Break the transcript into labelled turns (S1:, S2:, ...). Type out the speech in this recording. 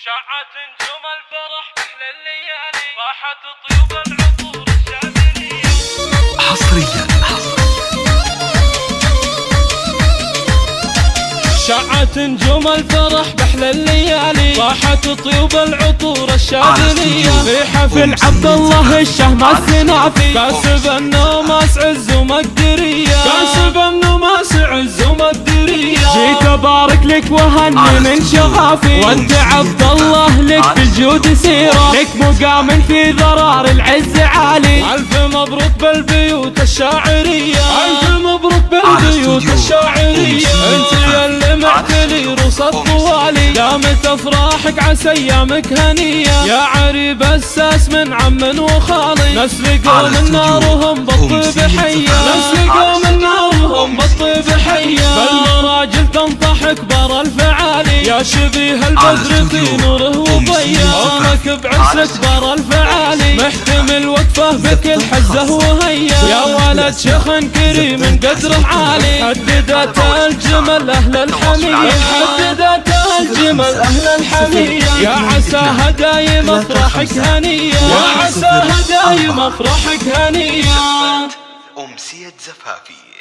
S1: شعت نجوم الفرح كل الليالي، راحت طيوب العطور الشاذلية.
S2: حصريا
S1: شعت نجوم الفرح بأحلى الليالي، راحت طيوب العطور الشاذلية. في حفل عبد الله الشهم السنافي، كاسب النوماس عز ومقدرية، كاسب النوماس عز ومقدرية. جيت ابارك لك وهني من شغافي، وانت عبد الله لك في الجود سيرة، لك مقام في ذرار العز عالي. الف مبروك بالبيوت الشاعرية، الف مبروك بالبيوت الشاعرية. انت يا معتلي روس الطوالي، دامت افراحك عسى ايامك هنيه. يا عريب الساس من عم وخالي، نسلقوا من نارهم بالطيب حيه، نسلقوا من نارهم بالطيب حيه. بالمراجل تنطح كبار الفعالي، يا شبيه البدر في نوره وضيا. عمرك بعسى كبار الفعالي، محتمل وقفه بكل حزه وهيا. يا ولد شيخ كريم قدره عالي، حددت الجمل اهل الحمية، حددت الجمل أهل الحمية. يا عساها دايم أفراحك هنية، يا عساها دايم أفراحك هنية.
S2: أمسية زفافي.